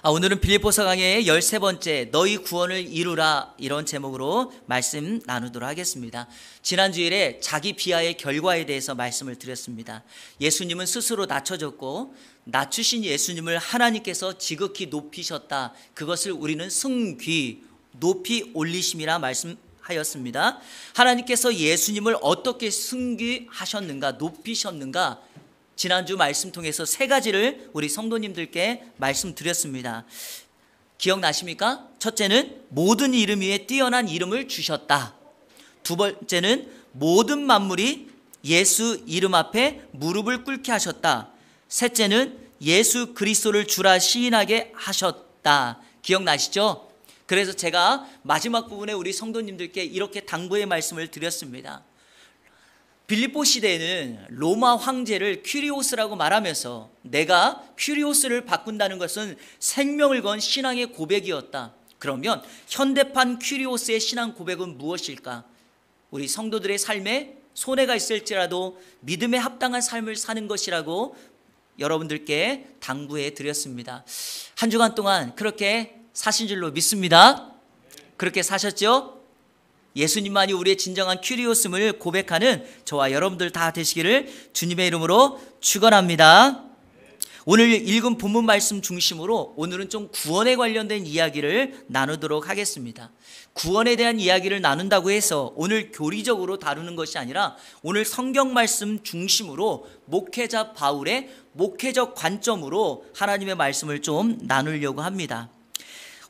오늘은 빌립보서 강해의 13번째 너희 구원을 이루라 이런 제목으로 말씀 나누도록 하겠습니다. 지난 주일에 자기 비하의 결과에 대해서 말씀을 드렸습니다. 예수님은 스스로 낮춰졌고 낮추신 예수님을 하나님께서 지극히 높이셨다. 그것을 우리는 승귀, 높이 올리심이라 말씀하였습니다. 하나님께서 예수님을 어떻게 승귀하셨는가, 높이셨는가, 지난주 말씀 통해서 세 가지를 우리 성도님들께 말씀드렸습니다. 기억나십니까? 첫째는 모든 이름 위에 뛰어난 이름을 주셨다. 두 번째는 모든 만물이 예수 이름 앞에 무릎을 꿇게 하셨다. 셋째는 예수 그리스도를 주라 시인하게 하셨다. 기억나시죠? 그래서 제가 마지막 부분에 우리 성도님들께 이렇게 당부의 말씀을 드렸습니다. 빌립보 시대에는 로마 황제를 퀴리오스라고 말하면서 내가 퀴리오스를 바꾼다는 것은 생명을 건 신앙의 고백이었다. 그러면 현대판 퀴리오스의 신앙 고백은 무엇일까? 우리 성도들의 삶에 손해가 있을지라도 믿음에 합당한 삶을 사는 것이라고 여러분들께 당부해 드렸습니다. 한 주간 동안 그렇게 사신 줄로 믿습니다. 그렇게 사셨죠? 예수님만이 우리의 진정한 퀴리오스임을 고백하는 저와 여러분들 다 되시기를 주님의 이름으로 축원합니다. 오늘 읽은 본문 말씀 중심으로 오늘은 좀 구원에 관련된 이야기를 나누도록 하겠습니다. 구원에 대한 이야기를 나눈다고 해서 오늘 교리적으로 다루는 것이 아니라 오늘 성경 말씀 중심으로 목회자 바울의 목회적 관점으로 하나님의 말씀을 좀 나누려고 합니다.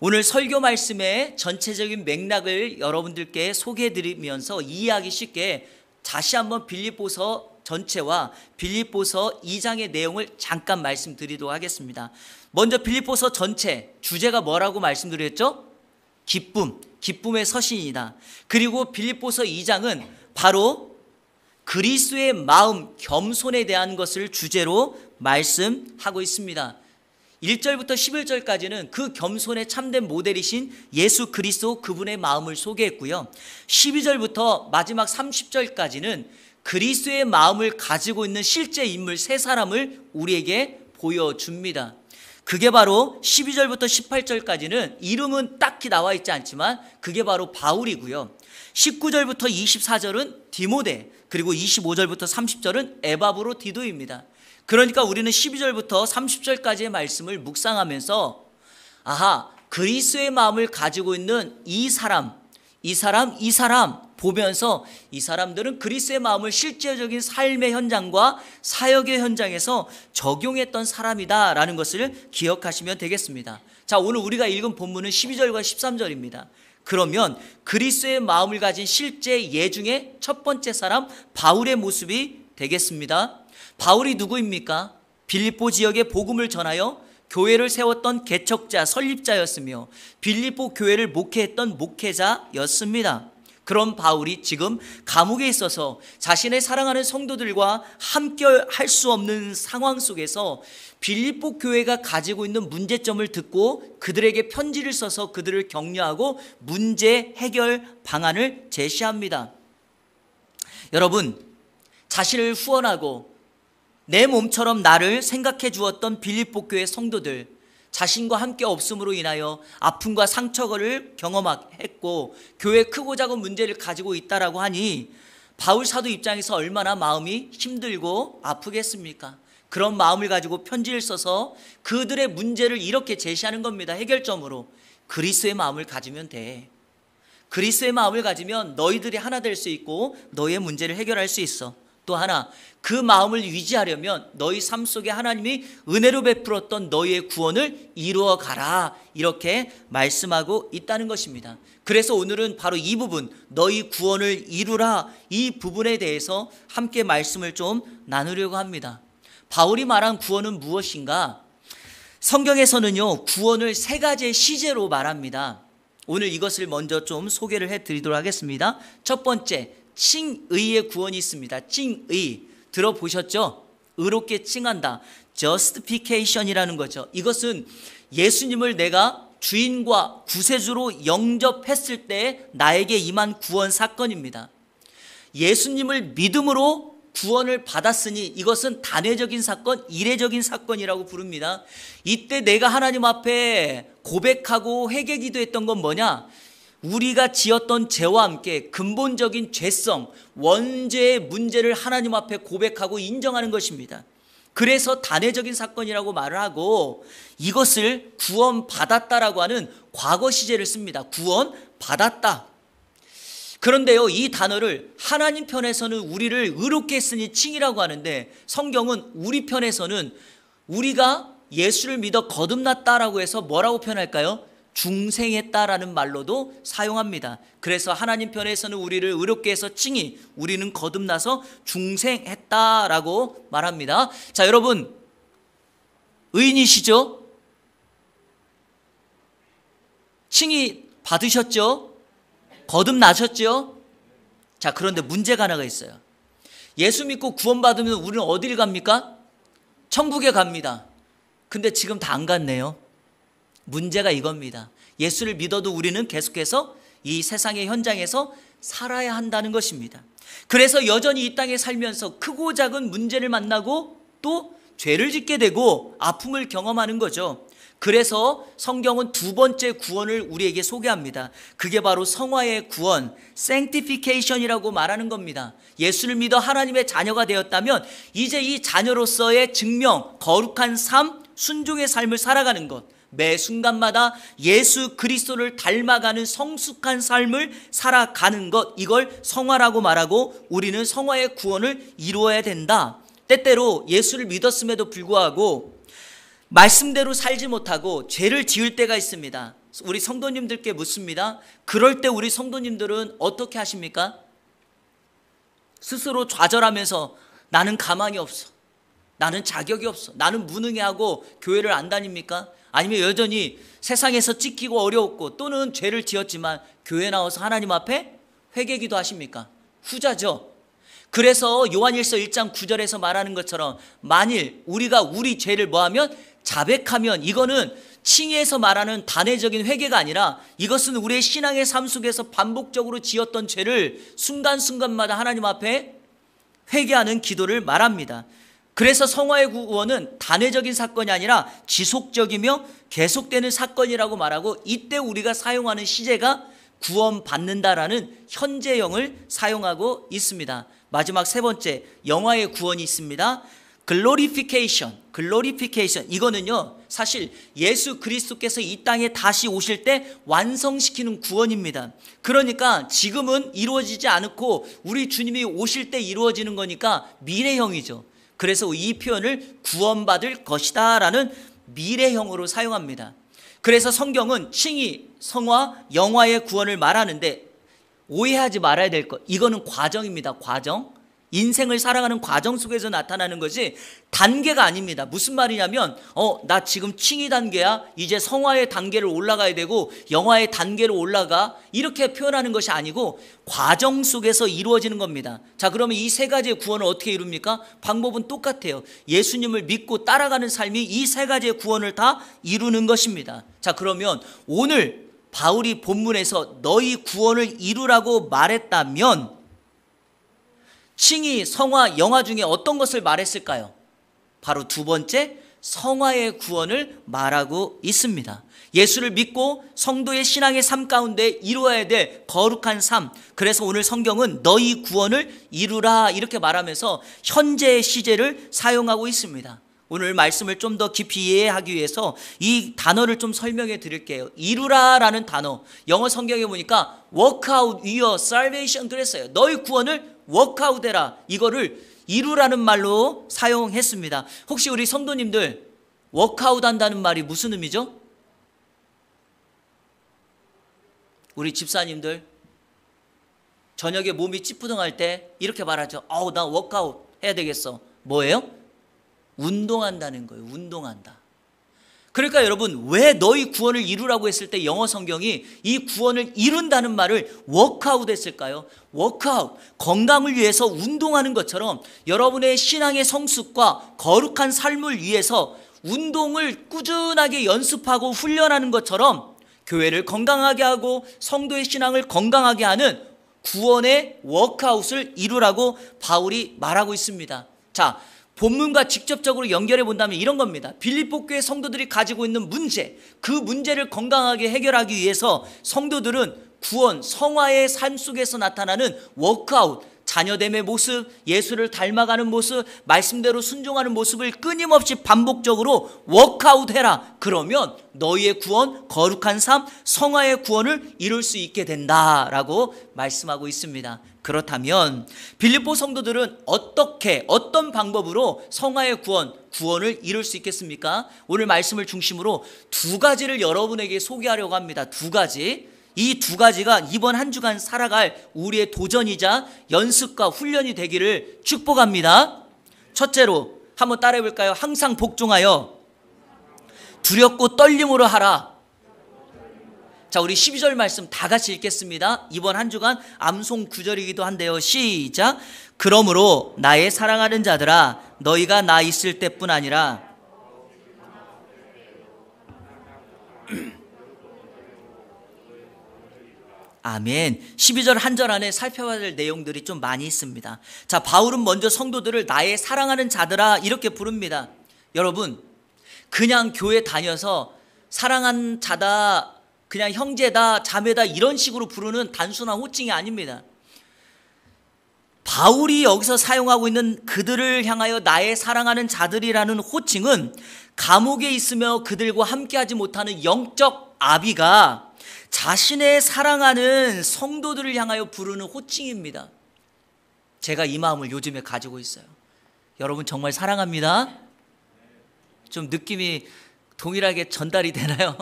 오늘 설교 말씀의 전체적인 맥락을 여러분들께 소개해드리면서 이해하기 쉽게 다시 한번 빌립보서 전체와 빌립보서 2장의 내용을 잠깐 말씀드리도록 하겠습니다. 먼저 빌립보서 전체 주제가 뭐라고 말씀드렸죠? 기쁨, 기쁨의 서신이다. 그리고 빌립보서 2장은 바로 그리스도의 마음, 겸손에 대한 것을 주제로 말씀하고 있습니다. 1절부터 11절까지는 그 겸손의 참된 모델이신 예수 그리스도 그분의 마음을 소개했고요. 12절부터 마지막 30절까지는 그리스도의 마음을 가지고 있는 실제 인물 세 사람을 우리에게 보여줍니다. 그게 바로 12절부터 18절까지는 이름은 딱히 나와 있지 않지만 그게 바로 바울이고요. 19절부터 24절은 디모데, 그리고 25절부터 30절은 에바브로디도입니다. 그러니까 우리는 12절부터 30절까지의 말씀을 묵상하면서 그리스도의 마음을 가지고 있는 이 사람 보면서 이 사람들은 그리스도의 마음을 실제적인 삶의 현장과 사역의 현장에서 적용했던 사람이다라는 것을 기억하시면 되겠습니다. 자, 오늘 우리가 읽은 본문은 12절과 13절입니다. 그러면 그리스도의 마음을 가진 실제 예 중에 첫 번째 사람 바울의 모습이 되겠습니다. 바울이 누구입니까? 빌립보 지역에 복음을 전하여 교회를 세웠던 개척자, 설립자였으며 빌립보 교회를 목회했던 목회자였습니다. 그런 바울이 지금 감옥에 있어서 자신의 사랑하는 성도들과 함께 할 수 없는 상황 속에서 빌립보 교회가 가지고 있는 문제점을 듣고 그들에게 편지를 써서 그들을 격려하고 문제 해결 방안을 제시합니다. 여러분, 자신을 후원하고 내 몸처럼 나를 생각해 주었던 빌립보 교회 성도들, 자신과 함께 없음으로 인하여 아픔과 상처를 경험했고 교회 크고 작은 문제를 가지고 있다라고 하니 바울 사도 입장에서 얼마나 마음이 힘들고 아프겠습니까? 그런 마음을 가지고 편지를 써서 그들의 문제를 이렇게 제시하는 겁니다. 해결점으로 그리스도의 마음을 가지면 돼. 그리스도의 마음을 가지면 너희들이 하나 될 수 있고 너희의 문제를 해결할 수 있어. 또 하나, 그 마음을 유지하려면 너희 삶 속에 하나님이 은혜로 베풀었던 너희의 구원을 이루어 가라, 이렇게 말씀하고 있다는 것입니다. 그래서 오늘은 바로 이 부분, 너희 구원을 이루라, 이 부분에 대해서 함께 말씀을 좀 나누려고 합니다. 바울이 말한 구원은 무엇인가? 성경에서는요, 구원을 세 가지의 시제로 말합니다. 오늘 이것을 먼저 좀 소개를 해드리도록 하겠습니다. 첫 번째, 칭의의 구원이 있습니다. 칭의 들어보셨죠? 의롭게 칭한다. justification이라는 거죠. 이것은 예수님을 내가 주인과 구세주로 영접했을 때 나에게 임한 구원 사건입니다. 예수님을 믿음으로 구원을 받았으니 이것은 단회적인 사건, 이례적인 사건이라고 부릅니다. 이때 내가 하나님 앞에 고백하고 회개 기도했던 건 뭐냐? 우리가 지었던 죄와 함께 근본적인 죄성, 원죄의 문제를 하나님 앞에 고백하고 인정하는 것입니다. 그래서 단회적인 사건이라고 말을 하고 이것을 구원받았다라고 하는 과거 시제를 씁니다. 구원받았다. 그런데요, 이 단어를 하나님 편에서는 우리를 의롭게 했으니 칭이라고 하는데 성경은 우리 편에서는 우리가 예수를 믿어 거듭났다라고 해서 뭐라고 표현할까요? 중생했다라는 말로도 사용합니다. 그래서 하나님 편에서는 우리를 의롭게 해서 칭이, 우리는 거듭나서 중생했다라고 말합니다. 자, 여러분 의인이시죠? 칭이 받으셨죠? 거듭나셨죠? 자, 그런데 문제가 하나가 있어요. 예수 믿고 구원받으면 우리는 어디를 갑니까? 천국에 갑니다. 근데 지금 다 안 갔네요. 문제가 이겁니다. 예수를 믿어도 우리는 계속해서 이 세상의 현장에서 살아야 한다는 것입니다. 그래서 여전히 이 땅에 살면서 크고 작은 문제를 만나고 또 죄를 짓게 되고 아픔을 경험하는 거죠. 그래서 성경은 두 번째 구원을 우리에게 소개합니다. 그게 바로 성화의 구원, sanctification이라고 말하는 겁니다. 예수를 믿어 하나님의 자녀가 되었다면 이제 이 자녀로서의 증명, 거룩한 삶, 순종의 삶을 살아가는 것, 매 순간마다 예수 그리스도를 닮아가는 성숙한 삶을 살아가는 것, 이걸 성화라고 말하고 우리는 성화의 구원을 이루어야 된다. 때때로 예수를 믿었음에도 불구하고 말씀대로 살지 못하고 죄를 지을 때가 있습니다. 우리 성도님들께 묻습니다. 그럴 때 우리 성도님들은 어떻게 하십니까? 스스로 좌절하면서 나는 가망이 없어, 나는 자격이 없어, 나는 무능해 하고 교회를 안 다닙니까? 아니면 여전히 세상에서 찢기고 어려웠고 또는 죄를 지었지만 교회 나와서 하나님 앞에 회개기도 하십니까? 후자죠. 그래서 요한일서 1장 9절에서 말하는 것처럼 만일 우리가 우리 죄를 뭐하면 자백하면 이거는 칭의에서 말하는 단회적인 회개가 아니라 이것은 우리의 신앙의 삶 속에서 반복적으로 지었던 죄를 순간순간마다 하나님 앞에 회개하는 기도를 말합니다. 그래서 성화의 구원은 단회적인 사건이 아니라 지속적이며 계속되는 사건이라고 말하고 이때 우리가 사용하는 시제가 구원받는다라는 현재형을 사용하고 있습니다. 마지막 세 번째, 영화의 구원이 있습니다. 글로리피케이션. 이거는요 사실 예수 그리스도께서 이 땅에 다시 오실 때 완성시키는 구원입니다. 그러니까 지금은 이루어지지 않고 우리 주님이 오실 때 이루어지는 거니까 미래형이죠. 그래서 이 표현을 구원받을 것이다 라는 미래형으로 사용합니다. 그래서 성경은 칭의, 성화, 영화의 구원을 말하는데 오해하지 말아야 될 것, 이거는 과정입니다. 과정. 인생을 살아가는 과정 속에서 나타나는 것이 단계가 아닙니다. 무슨 말이냐면 나 지금 칭의 단계야, 이제 성화의 단계를 올라가야 되고 영화의 단계로 올라가, 이렇게 표현하는 것이 아니고 과정 속에서 이루어지는 겁니다. 자, 그러면 이 세 가지의 구원을 어떻게 이룹니까? 방법은 똑같아요. 예수님을 믿고 따라가는 삶이 이 세 가지의 구원을 다 이루는 것입니다. 자, 그러면 오늘 바울이 본문에서 너희 구원을 이루라고 말했다면 칭의, 성화, 영화 중에 어떤 것을 말했을까요? 바로 두 번째, 성화의 구원을 말하고 있습니다. 예수를 믿고 성도의 신앙의 삶 가운데 이루어야 될 거룩한 삶, 그래서 오늘 성경은 너희 구원을 이루라 이렇게 말하면서 현재의 시제를 사용하고 있습니다. 오늘 말씀을 좀 더 깊이 이해하기 위해서 이 단어를 좀 설명해 드릴게요. 이루라라는 단어, 영어 성경에 보니까 work out your salvation 그랬어요. 너희 구원을 워크아웃 해라, 이거를 이루라는 말로 사용했습니다. 혹시 우리 성도님들 워크아웃 한다는 말이 무슨 의미죠? 우리 집사님들 저녁에 몸이 찌뿌둥할 때 이렇게 말하죠. 나 워크아웃 해야 되겠어. 뭐예요? 운동한다는 거예요. 운동한다. 그러니까 여러분, 왜 너희 구원을 이루라고 했을 때 영어 성경이 이 구원을 이룬다는 말을 워크아웃 했을까요? 워크아웃, 건강을 위해서 운동하는 것처럼 여러분의 신앙의 성숙과 거룩한 삶을 위해서 운동을 꾸준하게 연습하고 훈련하는 것처럼 교회를 건강하게 하고 성도의 신앙을 건강하게 하는 구원의 워크아웃을 이루라고 바울이 말하고 있습니다. 자, 본문과 직접적으로 연결해 본다면 이런 겁니다. 빌립보 교회 성도들이 가지고 있는 문제, 그 문제를 건강하게 해결하기 위해서 성도들은 구원, 성화의 삶 속에서 나타나는 워크아웃, 자녀됨의 모습, 예수를 닮아가는 모습, 말씀대로 순종하는 모습을 끊임없이 반복적으로 워크아웃 해라. 그러면 너희의 구원, 거룩한 삶, 성화의 구원을 이룰 수 있게 된다라고 말씀하고 있습니다. 그렇다면 빌립보 성도들은 어떤 방법으로 성화의 구원을 이룰 수 있겠습니까? 오늘 말씀을 중심으로 두 가지를 여러분에게 소개하려고 합니다. 두 가지. 이 두 가지가 이번 한 주간 살아갈 우리의 도전이자 연습과 훈련이 되기를 축복합니다. 첫째로 한번 따라해 볼까요? 항상 복종하여 두렵고 떨림으로 하라. 자, 우리 12절 말씀 다 같이 읽겠습니다. 이번 한 주간 암송 구절이기도 한데요. 시작. 그러므로 나의 사랑하는 자들아, 너희가 나 있을 때뿐 아니라 아멘. 12절 한 절 안에 살펴봐야 될 내용들이 좀 많이 있습니다. 자, 바울은 먼저 성도들을 나의 사랑하는 자들아 이렇게 부릅니다. 여러분, 그냥 교회 다녀서 사랑한 자다, 그냥 형제다, 자매다 이런 식으로 부르는 단순한 호칭이 아닙니다. 바울이 여기서 사용하고 있는 그들을 향하여 나의 사랑하는 자들이라는 호칭은 감옥에 있으며 그들과 함께하지 못하는 영적 아비가 자신의 사랑하는 성도들을 향하여 부르는 호칭입니다. 제가 이 마음을 요즘에 가지고 있어요. 여러분 정말 사랑합니다. 좀 느낌이 동일하게 전달이 되나요?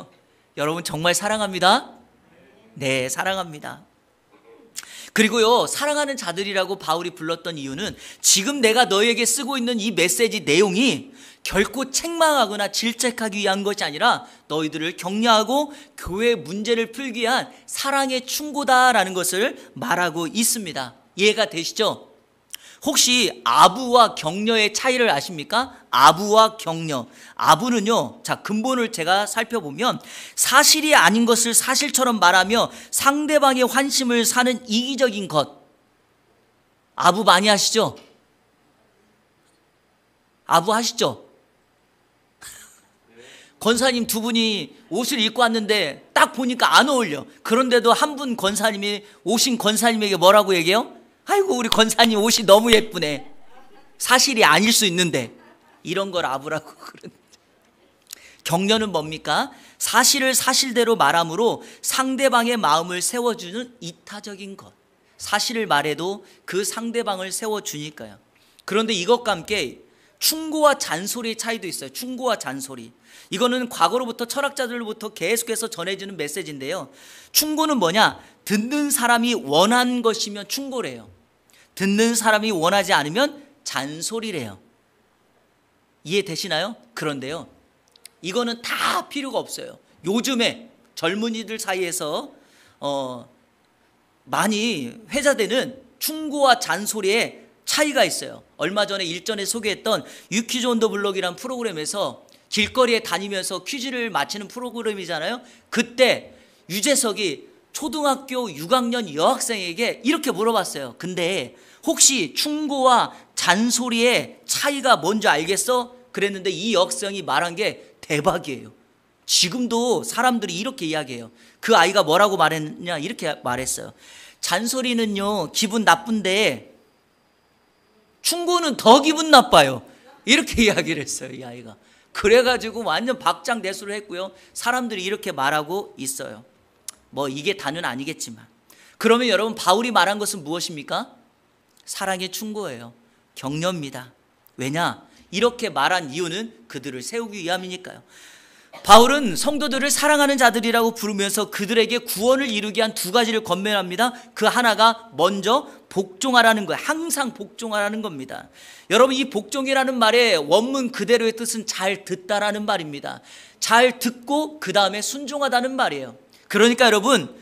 여러분 정말 사랑합니다. 네, 사랑합니다. 그리고요, 사랑하는 자들이라고 바울이 불렀던 이유는 지금 내가 너에게 쓰고 있는 이 메시지 내용이 결코 책망하거나 질책하기 위한 것이 아니라 너희들을 격려하고 교회 문제를 풀기 위한 사랑의 충고다라는 것을 말하고 있습니다. 이해가 되시죠? 혹시 아부와 격려의 차이를 아십니까? 아부와 격려. 아부는요, 자, 근본을 제가 살펴보면 사실이 아닌 것을 사실처럼 말하며 상대방의 환심을 사는 이기적인 것. 아부 많이 하시죠? 아부 하시죠? 권사님 두 분이 옷을 입고 왔는데 딱 보니까 안 어울려. 그런데도 한 분 권사님이 오신 권사님에게 뭐라고 얘기해요? 아이고, 우리 권사님 옷이 너무 예쁘네. 사실이 아닐 수 있는데 이런 걸 아부라고 그러는데, 격려는 뭡니까? 사실을 사실대로 말함으로 상대방의 마음을 세워주는 이타적인 것. 사실을 말해도 그 상대방을 세워주니까요. 그런데 이것과 함께 충고와 잔소리의 차이도 있어요. 충고와 잔소리. 이거는 과거로부터 철학자들로부터 계속해서 전해지는 메시지인데요. 충고는 뭐냐? 듣는 사람이 원한 것이면 충고래요. 듣는 사람이 원하지 않으면 잔소리래요. 이해되시나요? 그런데요, 이거는 다 필요가 없어요. 요즘에 젊은이들 사이에서 많이 회자되는 충고와 잔소리의 차이가 있어요. 얼마 전에 일전에 소개했던 유퀴즈 온 더 블록이라는 프로그램에서 길거리에 다니면서 퀴즈를 맞히는 프로그램이잖아요. 그때 유재석이 초등학교 6학년 여학생에게 이렇게 물어봤어요. 근데 혹시 충고와 잔소리의 차이가 뭔지 알겠어? 그랬는데 이 여학생이 말한 게 대박이에요. 지금도 사람들이 이렇게 이야기해요. 그 아이가 뭐라고 말했냐? 이렇게 말했어요. 잔소리는요, 기분 나쁜데 충고는 더 기분 나빠요. 이렇게 이야기를 했어요, 이 아이가. 그래가지고 완전 박장대소를 했고요. 사람들이 이렇게 말하고 있어요. 뭐 이게 다는 아니겠지만. 그러면 여러분, 바울이 말한 것은 무엇입니까? 사랑의 충고예요. 격려입니다. 왜냐? 이렇게 말한 이유는 그들을 세우기 위함이니까요. 바울은 성도들을 사랑하는 자들이라고 부르면서 그들에게 구원을 이루기 위한 두 가지를 권면합니다. 그 하나가 먼저 복종하라는 거예요. 항상 복종하라는 겁니다. 여러분, 이 복종이라는 말의 원문 그대로의 뜻은 잘 듣다라는 말입니다. 잘 듣고 그 다음에 순종하다는 말이에요. 그러니까 여러분,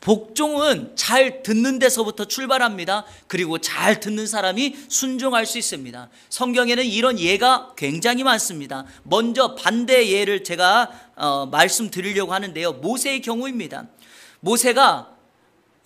복종은 잘 듣는 데서부터 출발합니다. 그리고 잘 듣는 사람이 순종할 수 있습니다. 성경에는 이런 예가 굉장히 많습니다. 먼저 반대 예를 제가 말씀드리려고 하는데요. 모세의 경우입니다. 모세가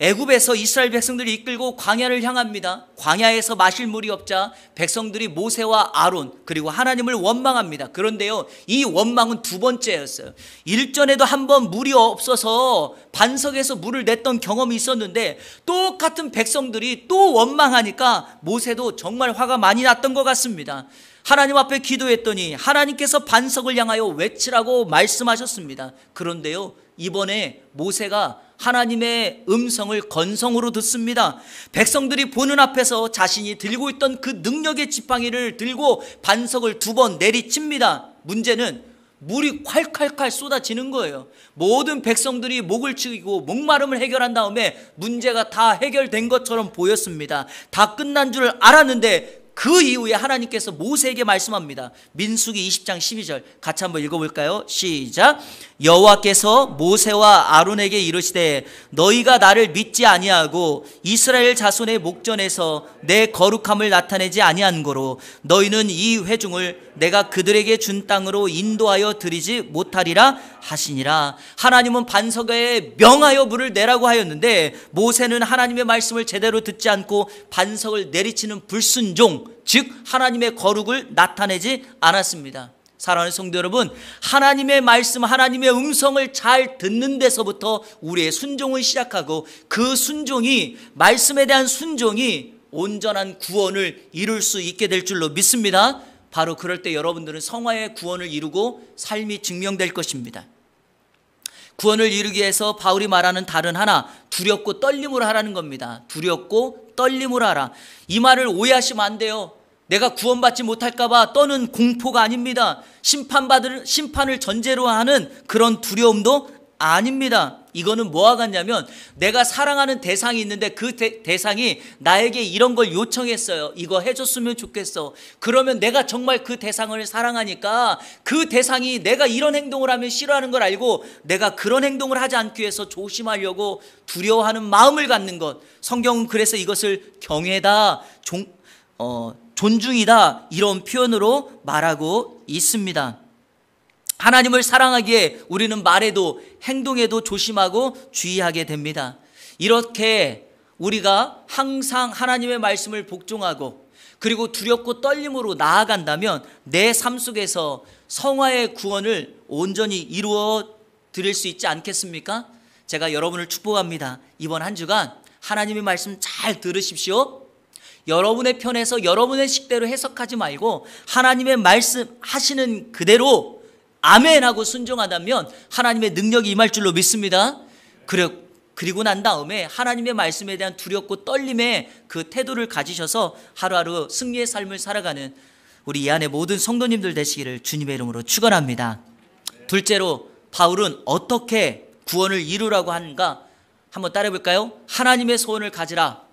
애굽에서 이스라엘 백성들이 이끌고 광야를 향합니다. 광야에서 마실 물이 없자 백성들이 모세와 아론 그리고 하나님을 원망합니다. 그런데요, 이 원망은 두 번째였어요. 일전에도 한번 물이 없어서 반석에서 물을 냈던 경험이 있었는데 똑같은 백성들이 또 원망하니까 모세도 정말 화가 많이 났던 것 같습니다. 하나님 앞에 기도했더니 하나님께서 반석을 향하여 외치라고 말씀하셨습니다. 그런데요, 이번에 모세가 하나님의 음성을 건성으로 듣습니다. 백성들이 보는 앞에서 자신이 들고 있던 그 능력의 지팡이를 들고 반석을 두 번 내리칩니다. 문제는 물이 콸콸콸 쏟아지는 거예요. 모든 백성들이 목을 치고 목마름을 해결한 다음에 문제가 다 해결된 것처럼 보였습니다. 다 끝난 줄 알았는데 그 이후에 하나님께서 모세에게 말씀합니다. 민수기 20장 12절 같이 한번 읽어볼까요? 시작. 여호와께서 모세와 아론에게 이르시되 너희가 나를 믿지 아니하고 이스라엘 자손의 목전에서 내 거룩함을 나타내지 아니한 거로 너희는 이 회중을 내가 그들에게 준 땅으로 인도하여 드리지 못하리라 하시니라. 하나님은 반석에 명하여 물을 내라고 하였는데 모세는 하나님의 말씀을 제대로 듣지 않고 반석을 내리치는 불순종, 즉 하나님의 거룩을 나타내지 않았습니다. 사랑하는 성도 여러분, 하나님의 말씀, 하나님의 음성을 잘 듣는 데서부터 우리의 순종을 시작하고 그 순종이, 말씀에 대한 순종이 온전한 구원을 이룰 수 있게 될 줄로 믿습니다. 바로 그럴 때 여러분들은 성화의 구원을 이루고 삶이 증명될 것입니다. 구원을 이루기 위해서 바울이 말하는 다른 하나, 두렵고 떨림으로 하라는 겁니다. 두렵고 떨림으로 하라. 이 말을 오해하시면 안 돼요. 내가 구원받지 못할까봐 떠는 공포가 아닙니다. 심판을 전제로 하는 그런 두려움도 아닙니다. 이거는 뭐와 같냐면 내가 사랑하는 대상이 있는데 그 대상이 나에게 이런 걸 요청했어요. 이거 해줬으면 좋겠어. 그러면 내가 정말 그 대상을 사랑하니까 그 대상이 내가 이런 행동을 하면 싫어하는 걸 알고 내가 그런 행동을 하지 않기 위해서 조심하려고 두려워하는 마음을 갖는 것. 성경은 그래서 이것을 경외다, 존중이다, 이런 표현으로 말하고 있습니다. 하나님을 사랑하기에 우리는 말에도 행동에도 조심하고 주의하게 됩니다. 이렇게 우리가 항상 하나님의 말씀을 복종하고 그리고 두렵고 떨림으로 나아간다면 내 삶 속에서 성화의 구원을 온전히 이루어 드릴 수 있지 않겠습니까? 제가 여러분을 축복합니다. 이번 한 주간 하나님의 말씀 잘 들으십시오. 여러분의 편에서 여러분의 식대로 해석하지 말고 하나님의 말씀 하시는 그대로 아멘하고 순종하다면 하나님의 능력이 임할 줄로 믿습니다. 그리고 난 다음에 하나님의 말씀에 대한 두렵고 떨림의 그 태도를 가지셔서 하루하루 승리의 삶을 살아가는 우리 이 안에 모든 성도님들 되시기를 주님의 이름으로 축원합니다. 둘째로 바울은 어떻게 구원을 이루라고 하는가 한번 따라해 볼까요? 하나님의 소원을 가지라.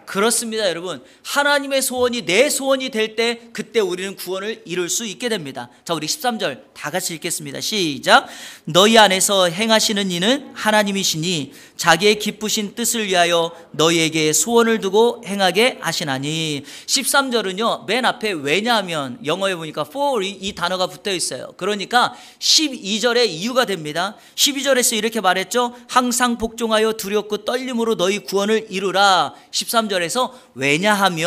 그렇습니다, 여러분. 하나님의 소원이 내 소원이 될 때 그때 우리는 구원을 이룰 수 있게 됩니다. 자, 우리 13절 다 같이 읽겠습니다. 시작. 너희 안에서 행하시는 이는 하나님이시니 자기의 기쁘신 뜻을 위하여 너희에게 소원을 두고 행하게 하시나니. 13절은요 맨 앞에 왜냐하면 영어에 보니까 for 이 단어가 붙어 있어요. 그러니까 12절의 이유가 됩니다. 12절에서 이렇게 말했죠. 항상 복종하여 두렵고 떨림으로 너희 구원을 이루라. 13절에서 왜냐하면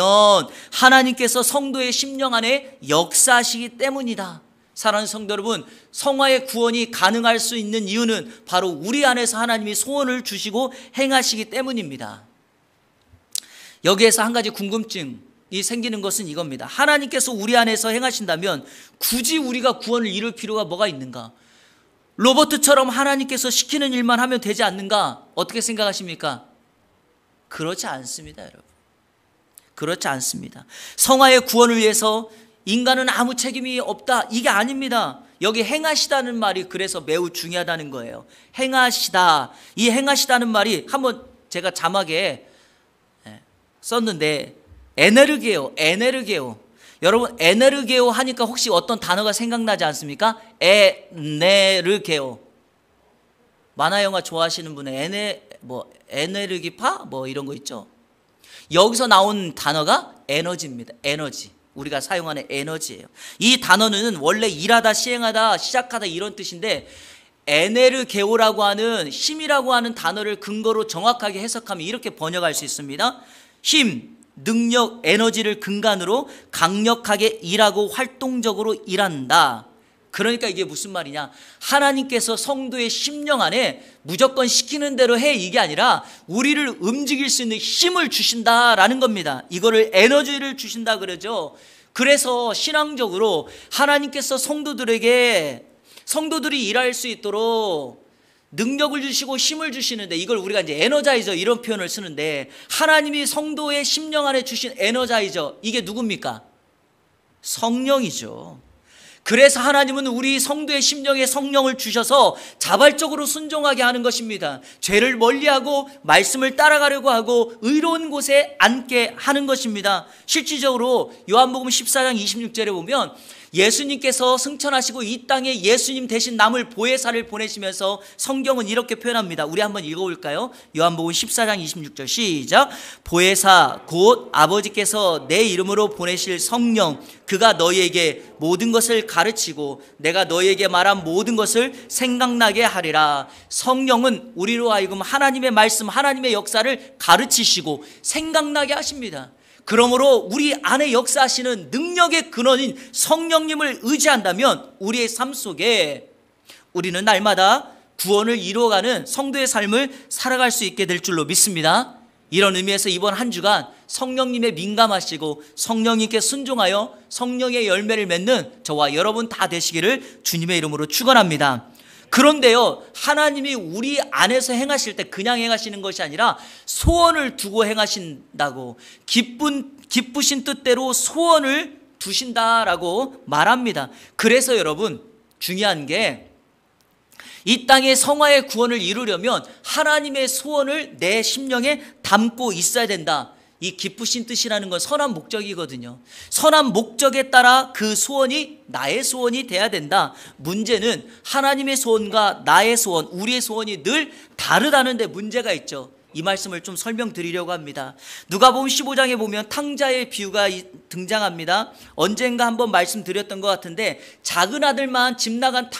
하나님께서 성도의 심령 안에 역사하시기 때문이다. 사랑하는 성도 여러분, 성화의 구원이 가능할 수 있는 이유는 바로 우리 안에서 하나님이 소원을 주시고 행하시기 때문입니다. 여기에서 한 가지 궁금증이 생기는 것은 이겁니다. 하나님께서 우리 안에서 행하신다면 굳이 우리가 구원을 이룰 필요가 뭐가 있는가? 로버트처럼 하나님께서 시키는 일만 하면 되지 않는가? 어떻게 생각하십니까? 그렇지 않습니다, 여러분. 그렇지 않습니다. 성화의 구원을 위해서 인간은 아무 책임이 없다, 이게 아닙니다. 여기 행하시다는 말이 그래서 매우 중요하다는 거예요. 행하시다. 이 행하시다는 말이 한번 제가 자막에 썼는데 에네르게오. 여러분 에네르게오 하니까 혹시 어떤 단어가 생각나지 않습니까? 에네르게오. 만화 영화 좋아하시는 분은 에네르기파 이런 거 있죠. 여기서 나온 단어가 에너지입니다. 에너지. 우리가 사용하는 에너지예요. 이 단어는 원래 일하다, 시행하다, 시작하다 이런 뜻인데 에네르게오라고 하는 힘이라고 하는 단어를 근거로 정확하게 해석하면 이렇게 번역할 수 있습니다. 힘, 능력, 에너지를 근간으로 강력하게 일하고 활동적으로 일한다. 그러니까 이게 무슨 말이냐, 하나님께서 성도의 심령 안에 무조건 시키는 대로 해, 이게 아니라 우리를 움직일 수 있는 힘을 주신다라는 겁니다. 이거를 에너지를 주신다 그러죠. 그래서 신앙적으로 하나님께서 성도들이 일할 수 있도록 능력을 주시고 힘을 주시는데, 이걸 우리가 이제 에너자이저 이런 표현을 쓰는데, 하나님이 성도의 심령 안에 주신 에너자이저, 이게 누굽니까? 성령이죠. 그래서 하나님은 우리 성도의 심령에 성령을 주셔서 자발적으로 순종하게 하는 것입니다. 죄를 멀리하고 말씀을 따라가려고 하고 의로운 곳에 앉게 하는 것입니다. 실질적으로 요한복음 14장 26절에 보면 예수님께서 승천하시고 이 땅에 예수님 대신 남을 보혜사를 보내시면서 성경은 이렇게 표현합니다. 우리 한번 읽어볼까요? 요한복음 14장 26절 시작. 보혜사 곧 아버지께서 내 이름으로 보내실 성령, 그가 너희에게 모든 것을 가르치고 내가 너희에게 말한 모든 것을 생각나게 하리라. 성령은 우리로 하여금 하나님의 말씀, 하나님의 역사를 가르치시고 생각나게 하십니다. 그러므로 우리 안에 역사하시는 능력의 근원인 성령님을 의지한다면 우리의 삶 속에 우리는 날마다 구원을 이루어가는 성도의 삶을 살아갈 수 있게 될 줄로 믿습니다. 이런 의미에서 이번 한 주간 성령님에 민감하시고 성령님께 순종하여 성령의 열매를 맺는 저와 여러분 다 되시기를 주님의 이름으로 축원합니다. 그런데요, 하나님이 우리 안에서 행하실 때 그냥 행하시는 것이 아니라 소원을 두고 행하신다고, 기쁘신 뜻대로 소원을 두신다라고 말합니다. 그래서 여러분, 중요한 게 이 땅의 성화의 구원을 이루려면 하나님의 소원을 내 심령에 담고 있어야 된다. 이 기쁘신 뜻이라는 건 선한 목적이거든요. 선한 목적에 따라 그 소원이 나의 소원이 돼야 된다. 문제는 하나님의 소원과 나의 소원, 우리의 소원이 늘 다르다는 데 문제가 있죠. 이 말씀을 좀 설명드리려고 합니다. 누가복음 15장에 보면 탕자의 비유가 등장합니다. 언젠가 한번 말씀드렸던 것 같은데, 작은 아들만 집 나간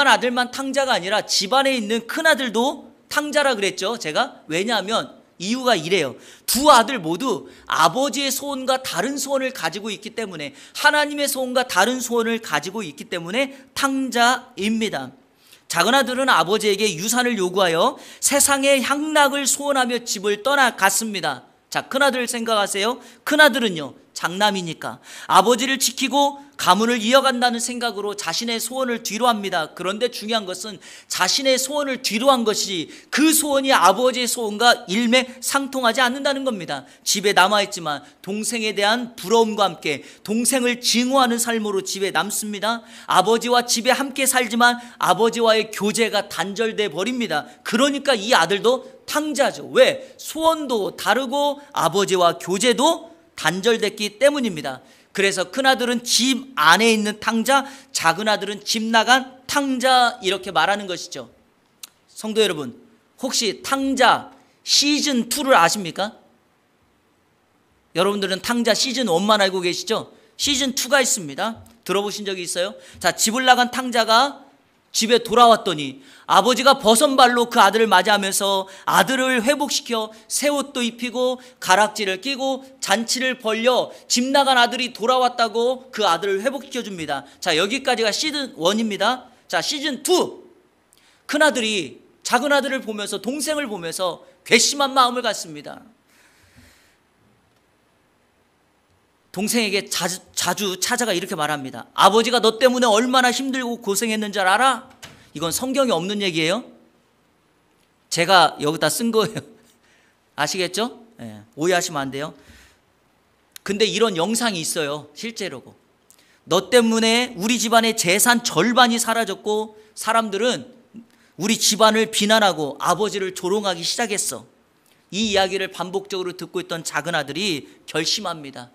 아들만 탕자가 아니라 집안에 있는 큰 아들도 탕자라 그랬죠. 제가 왜냐하면 이유가 이래요. 두 아들 모두 아버지의 소원과 다른 소원을 가지고 있기 때문에, 하나님의 소원과 다른 소원을 가지고 있기 때문에 탕자입니다. 작은 아들은 아버지에게 유산을 요구하여 세상의 향락을 소원하며 집을 떠나갔습니다. 자, 큰아들 생각하세요. 큰아들은요, 장남이니까 아버지를 지키고 가문을 이어간다는 생각으로 자신의 소원을 뒤로합니다. 그런데 중요한 것은 자신의 소원을 뒤로한 것이 그 소원이 아버지의 소원과 일맥상통하지 않는다는 겁니다. 집에 남아있지만 동생에 대한 부러움과 함께 동생을 증오하는 삶으로 집에 남습니다. 아버지와 집에 함께 살지만 아버지와의 교제가 단절돼 버립니다. 그러니까 이 아들도 탕자죠. 왜? 소원도 다르고 아버지와 교제도 단절됐기 때문입니다. 그래서 큰아들은 집 안에 있는 탕자, 작은 아들은 집 나간 탕자, 이렇게 말하는 것이죠. 성도 여러분, 혹시 탕자 시즌2를 아십니까? 여러분들은 탕자 시즌1만 알고 계시죠? 시즌2가 있습니다. 들어보신 적이 있어요? 자, 집을 나간 탕자가 집에 돌아왔더니 아버지가 버선발로 그 아들을 맞이하면서 아들을 회복시켜 새 옷도 입히고 가락지를 끼고 잔치를 벌려 집 나간 아들이 돌아왔다고 그 아들을 회복시켜 줍니다. 자, 여기까지가 시즌1입니다. 자, 시즌2, 큰아들이 작은 아들을 보면서, 동생을 보면서 괘씸한 마음을 갖습니다. 동생에게 자주 찾아가 이렇게 말합니다. 아버지가 너 때문에 얼마나 힘들고 고생했는 줄 알아? 이건 성경에 없는 얘기예요. 제가 여기다 쓴 거예요. 아시겠죠? 네, 오해하시면 안 돼요. 근데 이런 영상이 있어요. 실제로고. 너 때문에 우리 집안의 재산 절반이 사라졌고 사람들은 우리 집안을 비난하고 아버지를 조롱하기 시작했어. 이 이야기를 반복적으로 듣고 있던 작은 아들이 결심합니다.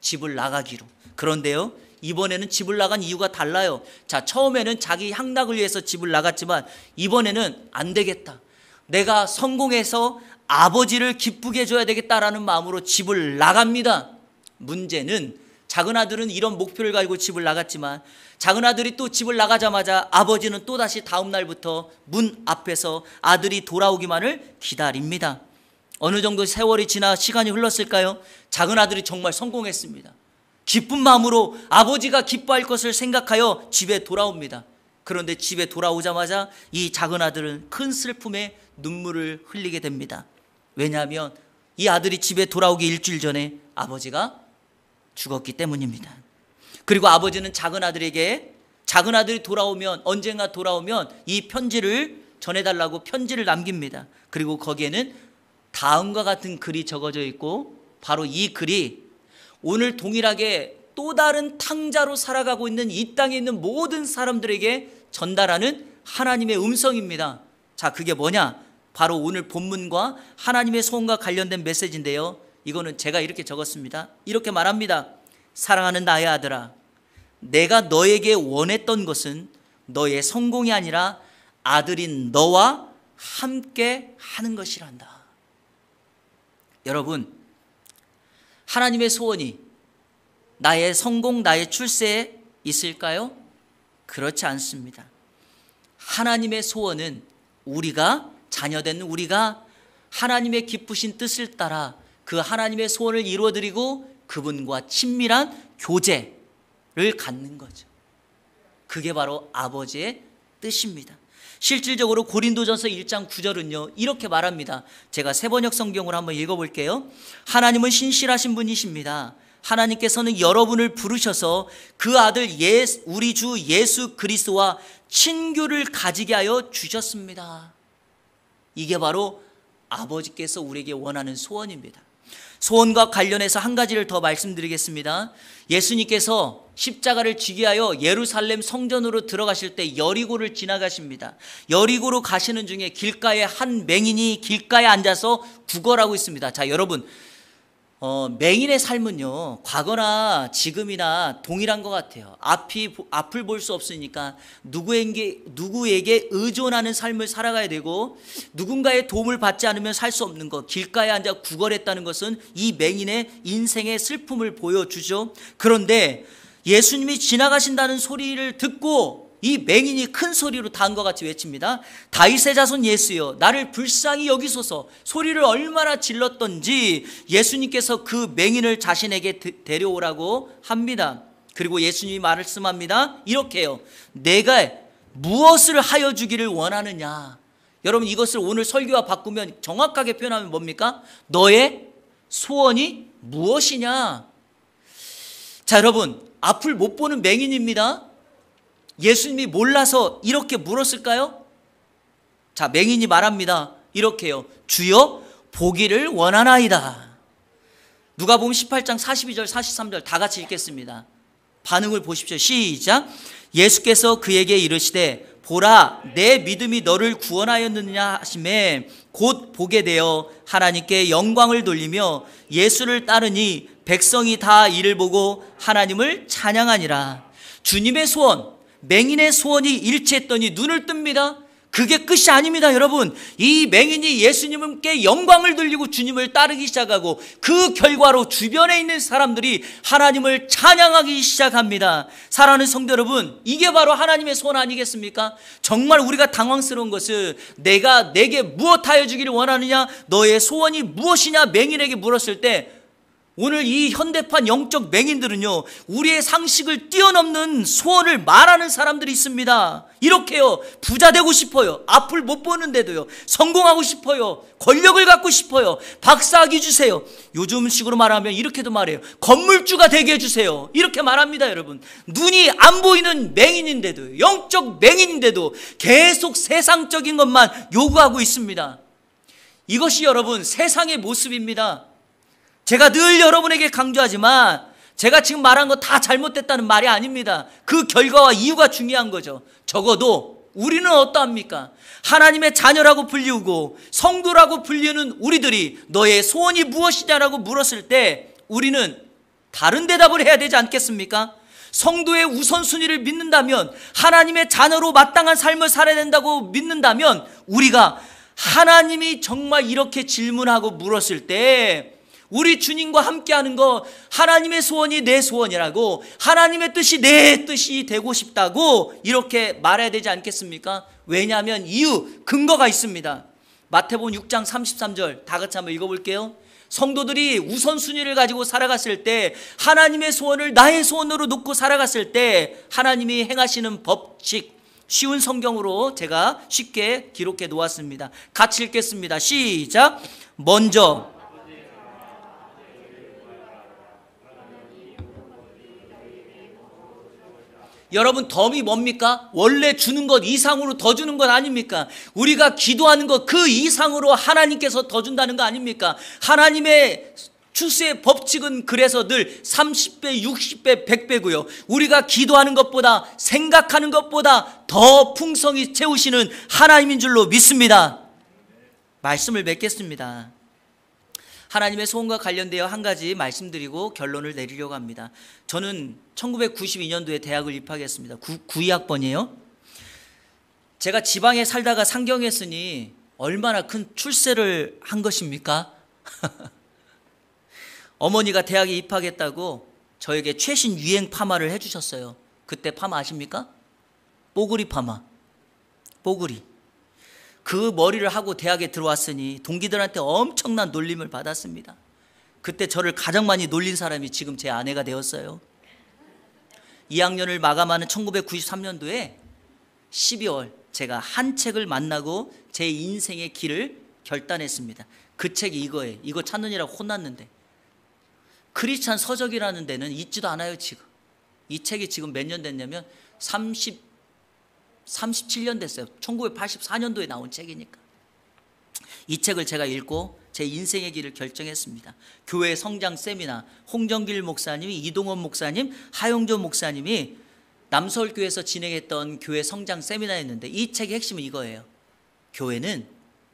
집을 나가기로. 그런데요, 이번에는 집을 나간 이유가 달라요. 자, 처음에는 자기 향락을 위해서 집을 나갔지만 이번에는 안 되겠다. 내가 성공해서 아버지를 기쁘게 해줘야 되겠다라는 마음으로 집을 나갑니다. 문제는 작은 아들은 이런 목표를 가지고 집을 나갔지만 작은 아들이 또 집을 나가자마자 아버지는 또다시 다음 날부터 문 앞에서 아들이 돌아오기만을 기다립니다. 어느 정도 세월이 지나 시간이 흘렀을까요? 작은 아들이 정말 성공했습니다. 기쁜 마음으로 아버지가 기뻐할 것을 생각하여 집에 돌아옵니다. 그런데 집에 돌아오자마자 이 작은 아들은 큰 슬픔에 눈물을 흘리게 됩니다. 왜냐하면 이 아들이 집에 돌아오기 일주일 전에 아버지가 죽었기 때문입니다. 그리고 아버지는 작은 아들에게 작은 아들이 돌아오면 언젠가 돌아오면 이 편지를 전해달라고 편지를 남깁니다. 그리고 거기에는 다음과 같은 글이 적어져 있고 바로 이 글이 오늘 동일하게 또 다른 탕자로 살아가고 있는 이 땅에 있는 모든 사람들에게 전달하는 하나님의 음성입니다. 자, 그게 뭐냐? 바로 오늘 본문과 하나님의 소원과 관련된 메시지인데요. 이거는 제가 이렇게 적었습니다. 이렇게 말합니다. 사랑하는 나의 아들아, 내가 너에게 원했던 것은 너의 성공이 아니라 아들인 너와 함께 하는 것이란다. 여러분, 하나님의 소원이 나의 성공, 나의 출세에 있을까요? 그렇지 않습니다. 하나님의 소원은 우리가 자녀된 우리가 하나님의 기쁘신 뜻을 따라 그 하나님의 소원을 이루어드리고 그분과 친밀한 교제를 갖는 거죠. 그게 바로 아버지의 뜻입니다. 실질적으로 고린도전서 1장 9절은요 이렇게 말합니다. 제가 세번역 성경으로 한번 읽어볼게요. 하나님은 신실하신 분이십니다. 하나님께서는 여러분을 부르셔서 그 아들 우리 주 예수 그리스도와 친교를 가지게 하여 주셨습니다. 이게 바로 아버지께서 우리에게 원하는 소원입니다. 소원과 관련해서 한 가지를 더 말씀드리겠습니다. 예수님께서 십자가를 지게 하여 예루살렘 성전으로 들어가실 때 여리고를 지나가십니다. 여리고로 가시는 중에 길가에 한 맹인이 길가에 앉아서 구걸하고 있습니다. 자, 여러분, 맹인의 삶은요 과거나 지금이나 동일한 것 같아요. 앞을 볼 수 없으니까 누구에게 의존하는 삶을 살아가야 되고 누군가의 도움을 받지 않으면 살 수 없는 것. 길가에 앉아 구걸했다는 것은 이 맹인의 인생의 슬픔을 보여주죠. 그런데 예수님이 지나가신다는 소리를 듣고 이 맹인이 큰 소리로 다음과 같이 외칩니다. 다윗의 자손 예수여, 나를 불쌍히 여기소서. 소리를 얼마나 질렀던지 예수님께서 그 맹인을 자신에게 데려오라고 합니다. 그리고 예수님이 말씀합니다. 이렇게요. 내가 무엇을 하여 주기를 원하느냐. 여러분, 이것을 오늘 설교와 바꾸면 정확하게 표현하면 뭡니까? 너의 소원이 무엇이냐. 자, 여러분, 앞을 못 보는 맹인입니다. 예수님이 몰라서 이렇게 물었을까요? 자, 맹인이 말합니다. 이렇게요. 주여, 보기를 원하나이다. 누가복음 18장 42절 43절 다 같이 읽겠습니다. 반응을 보십시오. 시작. 예수께서 그에게 이르시되 보라, 내 믿음이 너를 구원하였느냐 하시매 곧 보게 되어 하나님께 영광을 돌리며 예수를 따르니 백성이 다 이를 보고 하나님을 찬양하니라. 주님의 소원, 맹인의 소원이 일치했더니 눈을 뜹니다. 그게 끝이 아닙니다. 여러분, 이 맹인이 예수님께 영광을 돌리고 주님을 따르기 시작하고 그 결과로 주변에 있는 사람들이 하나님을 찬양하기 시작합니다. 사랑하는 성도 여러분, 이게 바로 하나님의 소원 아니겠습니까? 정말 우리가 당황스러운 것은 내가 내게 무엇하여 주기를 원하느냐, 너의 소원이 무엇이냐 맹인에게 물었을 때 오늘 이 현대판 영적 맹인들은요 우리의 상식을 뛰어넘는 소원을 말하는 사람들이 있습니다. 이렇게요, 부자 되고 싶어요. 앞을 못 보는데도요, 성공하고 싶어요. 권력을 갖고 싶어요. 박사학위 주세요. 요즘식으로 말하면 이렇게도 말해요. 건물주가 되게 해주세요. 이렇게 말합니다. 여러분, 눈이 안 보이는 맹인인데도, 영적 맹인인데도 계속 세상적인 것만 요구하고 있습니다. 이것이 여러분 세상의 모습입니다. 제가 늘 여러분에게 강조하지만 제가 지금 말한 거 다 잘못됐다는 말이 아닙니다. 그 결과와 이유가 중요한 거죠. 적어도 우리는 어떠합니까? 하나님의 자녀라고 불리우고 성도라고 불리는 우리들이 너의 소원이 무엇이냐라고 물었을 때 우리는 다른 대답을 해야 되지 않겠습니까? 성도의 우선순위를 믿는다면, 하나님의 자녀로 마땅한 삶을 살아야 된다고 믿는다면 우리가 하나님이 정말 이렇게 질문하고 물었을 때 우리 주님과 함께하는 거, 하나님의 소원이 내 소원이라고, 하나님의 뜻이 내 뜻이 되고 싶다고 이렇게 말해야 되지 않겠습니까? 왜냐하면 근거가 있습니다. 마태복음 6장 33절 다 같이 한번 읽어볼게요. 성도들이 우선순위를 가지고 살아갔을 때, 하나님의 소원을 나의 소원으로 놓고 살아갔을 때 하나님이 행하시는 법칙, 쉬운 성경으로 제가 쉽게 기록해 놓았습니다. 같이 읽겠습니다. 시작. 먼저 여러분, 덤이 뭡니까? 원래 주는 것 이상으로 더 주는 것 아닙니까? 우리가 기도하는 것 그 이상으로 하나님께서 더 준다는 거 아닙니까? 하나님의 추수의 법칙은 그래서 늘 30배, 60배, 100배고요. 우리가 기도하는 것보다, 생각하는 것보다 더 풍성히 채우시는 하나님인 줄로 믿습니다. 말씀을 맺겠습니다. 하나님의 소원과 관련되어 한 가지 말씀드리고 결론을 내리려고 합니다. 저는 1992년도에 대학을 입학했습니다. 92학번이에요. 제가 지방에 살다가 상경했으니 얼마나 큰 출세를 한 것입니까? 어머니가 대학에 입학했다고 저에게 최신 유행 파마를 해주셨어요. 그때 파마 아십니까? 뽀글이 파마. 뽀글이. 그 머리를 하고 대학에 들어왔으니 동기들한테 엄청난 놀림을 받았습니다. 그때 저를 가장 많이 놀린 사람이 지금 제 아내가 되었어요. 2학년을 마감하는 1993년도에 12월 제가 한 책을 만나고 제 인생의 길을 결단했습니다. 그 책이 이거예요. 이거 찾느니라고 혼났는데, 크리스찬 서적이라는 데는 있지도 않아요. 지금 이 책이 지금 몇 년 됐냐면 37년 됐어요. 1984년도에 나온 책이니까. 이 책을 제가 읽고 제 인생의 길을 결정했습니다. 교회 성장 세미나, 홍정길 목사님이, 이동원 목사님, 하용조 목사님이 남서울교회에서 진행했던 교회 성장 세미나였는데, 이 책의 핵심은 이거예요. 교회는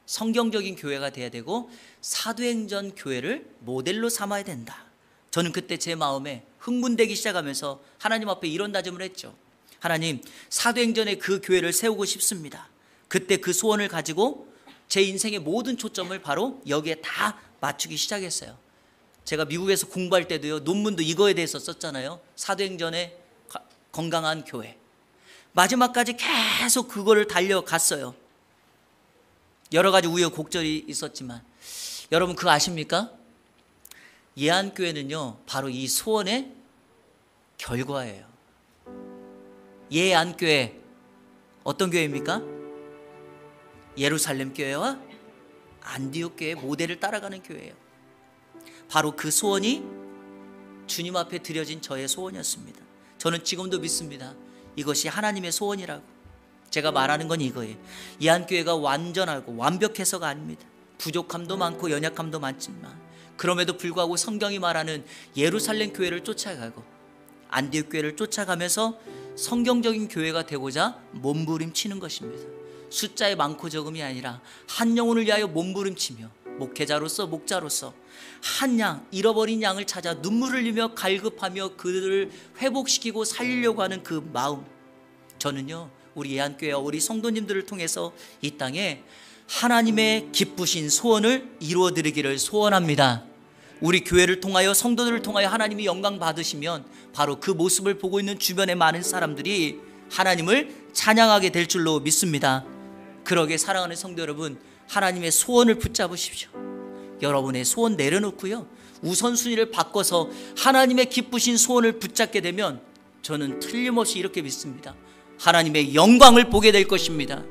성경적인 교회가 돼야 되고 사도행전 교회를 모델로 삼아야 된다. 저는 그때 제 마음에 흥분되기 시작하면서 하나님 앞에 이런 다짐을 했죠. 하나님, 사도행전의 그 교회를 세우고 싶습니다. 그때 그 소원을 가지고 제 인생의 모든 초점을 바로 여기에 다 맞추기 시작했어요. 제가 미국에서 공부할 때도요, 논문도 이거에 대해서 썼잖아요. 사도행전의 건강한 교회. 마지막까지 계속 그거를 달려갔어요. 여러 가지 우여곡절이 있었지만, 여러분 그거 아십니까? 예안교회는요 바로 이 소원의 결과예요. 예안교회 어떤 교회입니까? 예루살렘 교회와 안디옥 교회의 모델을 따라가는 교회예요. 바로 그 소원이 주님 앞에 드려진 저의 소원이었습니다. 저는 지금도 믿습니다. 이것이 하나님의 소원이라고. 제가 말하는 건 이거예요. 예안교회가 완전하고 완벽해서가 아닙니다. 부족함도 많고 연약함도 많지만, 그럼에도 불구하고 성경이 말하는 예루살렘 교회를 쫓아가고 안디옥 교회를 쫓아가면서 성경적인 교회가 되고자 몸부림치는 것입니다. 숫자의 많고 적음이 아니라 한 영혼을 위하여 몸부림치며 목회자로서, 목자로서 한 양, 잃어버린 양을 찾아 눈물을 흘리며 갈급하며 그들을 회복시키고 살리려고 하는 그 마음, 저는요 우리 예안교회와 우리 성도님들을 통해서 이 땅에 하나님의 기쁘신 소원을 이루어드리기를 소원합니다. 우리 교회를 통하여, 성도들을 통하여 하나님이 영광 받으시면 바로 그 모습을 보고 있는 주변의 많은 사람들이 하나님을 찬양하게 될 줄로 믿습니다. 그러게 사랑하는 성도 여러분, 하나님의 소원을 붙잡으십시오. 여러분의 소원 내려놓고요, 우선순위를 바꿔서 하나님의 기쁘신 소원을 붙잡게 되면 저는 틀림없이 이렇게 믿습니다. 하나님의 영광을 보게 될 것입니다.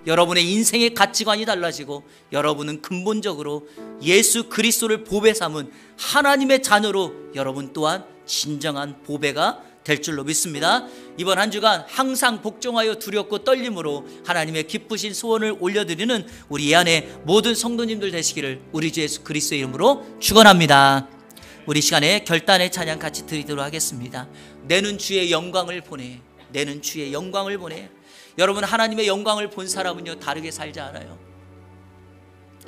여러분의 인생의 가치관이 달라지고 여러분은 근본적으로 예수 그리스도를 보배 삼은 하나님의 자녀로 여러분 또한 진정한 보배가 될 줄로 믿습니다. 이번 한 주간 항상 복종하여 두렵고 떨림으로 하나님의 기쁘신 소원을 올려드리는 우리 예안의 모든 성도님들 되시기를 우리 주 예수 그리스도의 이름으로 축원합니다. 우리 시간에 결단의 찬양 같이 드리도록 하겠습니다. 내는 주의 영광을 보내, 내는 주의 영광을 보내. 여러분, 하나님의 영광을 본 사람은요 다르게 살지 않아요.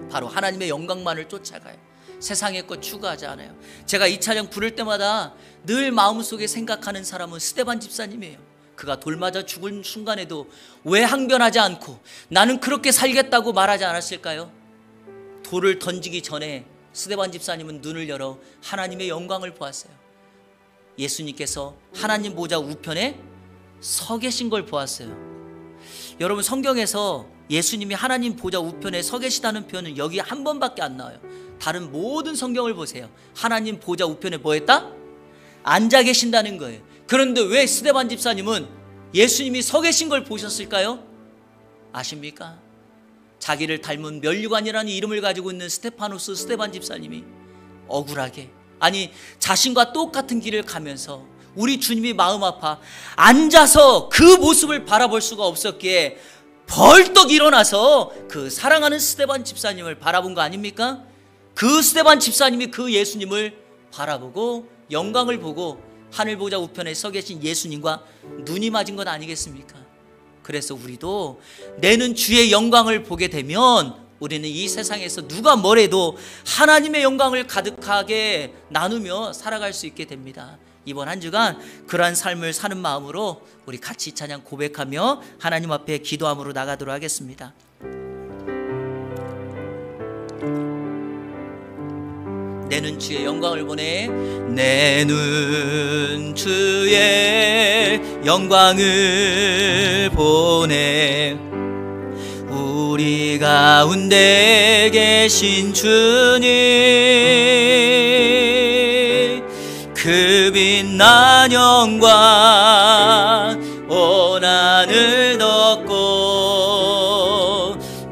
바로 하나님의 영광만을 쫓아가요. 세상의 것 추구하지 않아요. 제가 이 찬양 부를 때마다 늘 마음속에 생각하는 사람은 스데반 집사님이에요. 그가 돌 맞아 죽은 순간에도 왜 항변하지 않고 나는 그렇게 살겠다고 말하지 않았을까요? 돌을 던지기 전에 스데반 집사님은 눈을 열어 하나님의 영광을 보았어요. 예수님께서 하나님 보좌 우편에 서 계신 걸 보았어요. 여러분, 성경에서 예수님이 하나님 보좌 우편에 서 계시다는 표현은 여기 한 번밖에 안 나와요. 다른 모든 성경을 보세요. 하나님 보좌 우편에 뭐 했다? 앉아 계신다는 거예요. 그런데 왜 스데반 집사님은 예수님이 서 계신 걸 보셨을까요? 아십니까? 자기를 닮은 면류관이라는 이름을 가지고 있는 스테파노스 스데반 집사님이 억울하게, 아니 자신과 똑같은 길을 가면서 우리 주님이 마음 아파 앉아서 그 모습을 바라볼 수가 없었기에 벌떡 일어나서 그 사랑하는 스데반 집사님을 바라본 거 아닙니까? 그 스데반 집사님이 그 예수님을 바라보고 영광을 보고 하늘 보좌 우편에 서 계신 예수님과 눈이 맞은 것 아니겠습니까? 그래서 우리도 내는 주의 영광을 보게 되면 우리는 이 세상에서 누가 뭐래도 하나님의 영광을 가득하게 나누며 살아갈 수 있게 됩니다. 이번 한 주간 그러한 삶을 사는 마음으로 우리 같이 찬양 고백하며 하나님 앞에 기도함으로 나가도록 하겠습니다. 내 눈 주의 영광을 보내. 내 눈 주의 영광을 보내. 우리 가운데 계신 주님, 그 빛난 영광 온 하늘 덮고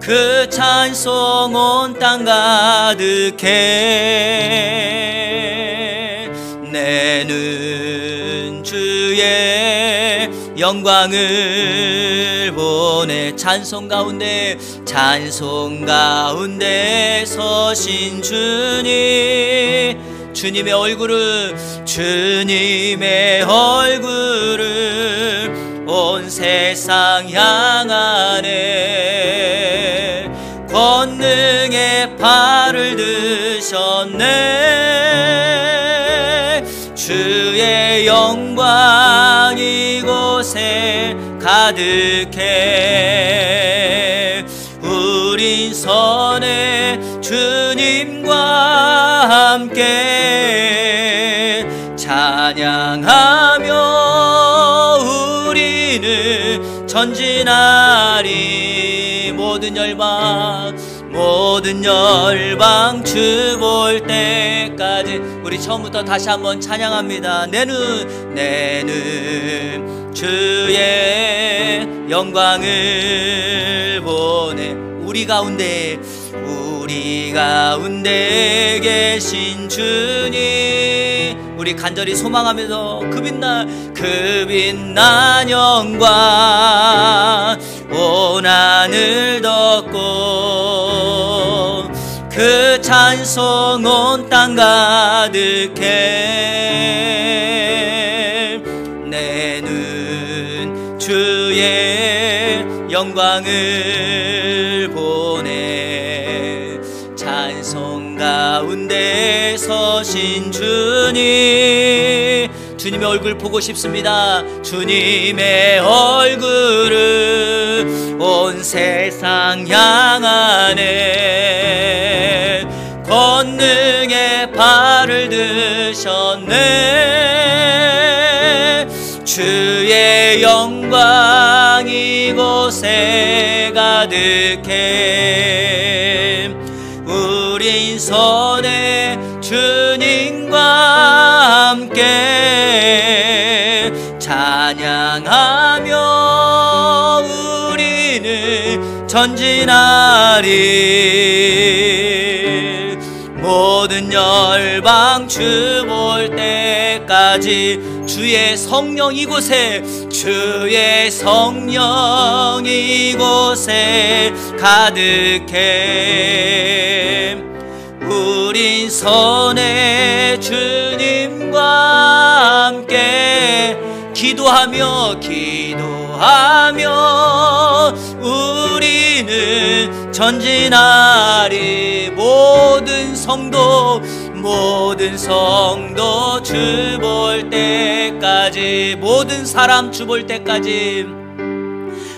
그 찬송 온 땅 가득해. 내 눈 주의 영광을 보내. 찬송 가운데 서신 주님, 주님의 얼굴을 온 세상 향하네. 권능의 팔을 드셨네. 주의 영광 이곳에 가득해. 우린 선해 주님과 함께 찬양하며 우리는 전진하리. 모든 열방 주 볼 때까지. 우리 처음부터 다시 한번 찬양합니다. 내 눈 주의 영광을 보내. 우리 가운데 계신 주님, 우리 간절히 소망하면서 그 빛난 영광 온 하늘 덮고 그 찬송 온 땅 가득해. 내 눈 주의 영광을 보내. 찬송 가운데 서신 주님, 주님의 얼굴 보고 싶습니다. 주님의 얼굴을 온 세상 향하네. 권능의 팔을 드셨네. 주의 영광 이곳에 가득해. 우린 선해 주님과 함께 찬양하며 우리는 전진하리. 모든 열방 주 볼 때까지 주의 성령 이곳에 가득해. 우린 선해 주님과 함께 기도하며 우리는 전진하리. 모든 성도 주 볼 때까지, 모든 사람 주 볼 때까지,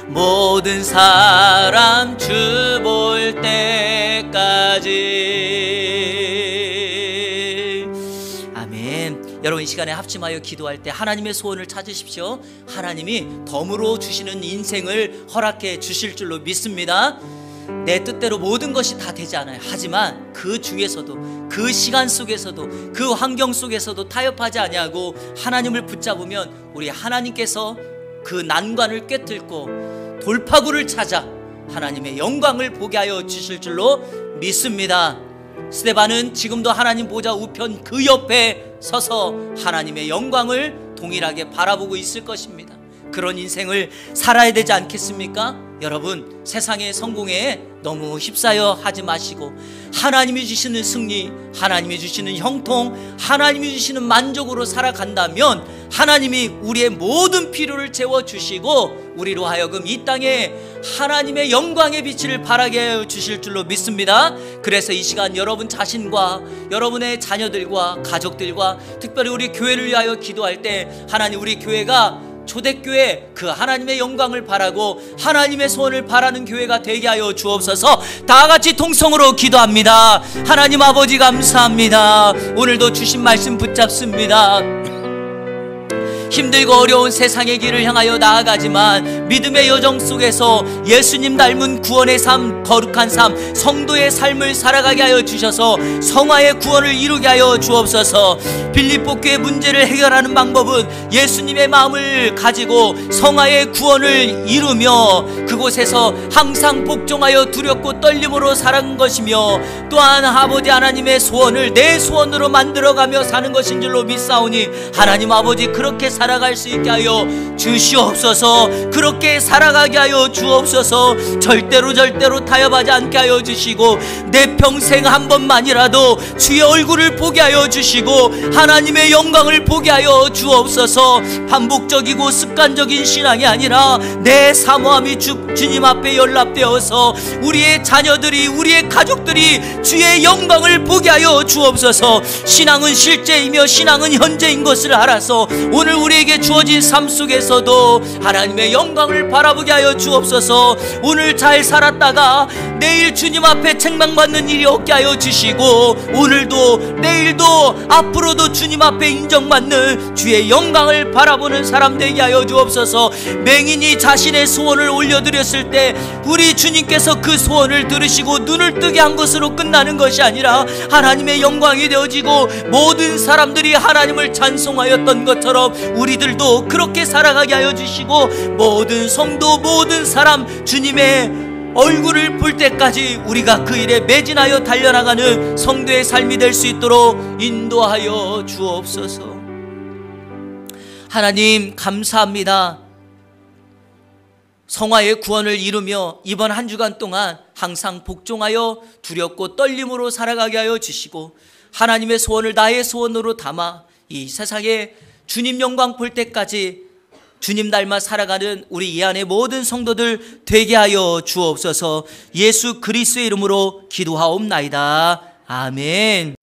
모든 사람 주 볼 때까지. 아멘. 여러분 이 시간에 합심하여 기도할 때 하나님의 소원을 찾으십시오. 하나님이 덤으로 주시는 인생을 허락해 주실 줄로 믿습니다. 내 뜻대로 모든 것이 다 되지 않아요. 하지만 그 중에서도, 그 시간 속에서도, 그 환경 속에서도 타협하지 아니하고 하나님을 붙잡으면 우리 하나님께서 그 난관을 꿰뚫고 돌파구를 찾아 하나님의 영광을 보게 하여 주실 줄로 믿습니다. 스데반은 지금도 하나님 보좌 우편 그 옆에 서서 하나님의 영광을 동일하게 바라보고 있을 것입니다. 그런 인생을 살아야 되지 않겠습니까? 여러분, 세상의 성공에 너무 휩싸여 하지 마시고 하나님이 주시는 승리, 하나님이 주시는 형통, 하나님이 주시는 만족으로 살아간다면 하나님이 우리의 모든 필요를 채워주시고 우리로 하여금 이 땅에 하나님의 영광의 빛을 발하게 하여 주실 줄로 믿습니다. 그래서 이 시간 여러분 자신과 여러분의 자녀들과 가족들과 특별히 우리 교회를 위하여 기도할 때 하나님, 우리 교회가 초대교회 그 하나님의 영광을 바라고 하나님의 소원을 바라는 교회가 되게 하여 주옵소서. 다 같이 통성으로 기도합니다. 하나님 아버지 감사합니다. 오늘도 주신 말씀 붙잡습니다. 힘들고 어려운 세상의 길을 향하여 나아가지만 믿음의 여정 속에서 예수님 닮은 구원의 삶, 거룩한 삶, 성도의 삶을 살아가게 하여 주셔서 성화의 구원을 이루게 하여 주옵소서. 빌립보 교회 문제를 해결하는 방법은 예수님의 마음을 가지고 성화의 구원을 이루며 그곳에서 항상 복종하여 두렵고 떨림으로 살아간 것이며, 또한 아버지 하나님의 소원을 내 소원으로 만들어가며 사는 것인 줄로 믿사오니 하나님 아버지 그렇게 살아갈 수 있게 하여 주시옵소서. 그렇게 살아가게 하여 주옵소서. 절대로 타협하지 않게 하여 주시고 내 평생 한 번만이라도 주의 얼굴을 보게 하여 주시고 하나님의 영광을 보게 하여 주옵소서. 반복적이고 습관적인 신앙이 아니라 내 사모함이 주님 앞에 연락되어서 우리의 자녀들이, 우리의 가족들이 주의 영광을 보게 하여 주옵소서. 신앙은 실제이며 신앙은 현재인 것을 알아서 오늘 우리에게 주어진 삶 속에서도 하나님의 영광을 바라보게 하여 주옵소서. 오늘 잘 살았다가 내일 주님 앞에 책망받는 일이 없게 하여 주시고 오늘도 내일도 앞으로도 주님 앞에 인정받는 주의 영광을 바라보는 사람 되게 하여 주옵소서. 맹인이 자신의 소원을 올려드렸을 때 우리 주님께서 그 소원을 들으시고 눈을 뜨게 한 것으로 끝나는 것이 아니라 하나님의 영광이 되어지고 모든 사람들이 하나님을 찬송하였던 것처럼 우리들도 그렇게 살아가게 하여 주시고 모든 성도, 모든 사람 주님의 얼굴을 볼 때까지 우리가 그 일에 매진하여 달려나가는 성도의 삶이 될 수 있도록 인도하여 주옵소서. 하나님 감사합니다. 성화의 구원을 이루며 이번 한 주간 동안 항상 복종하여 두렵고 떨림으로 살아가게 하여 주시고 하나님의 소원을 나의 소원으로 담아 이 세상에 주님 영광 볼 때까지 주님 닮아 살아가는 우리 이 안의 모든 성도들 되게 하여 주옵소서. 예수 그리스도의 이름으로 기도하옵나이다. 아멘.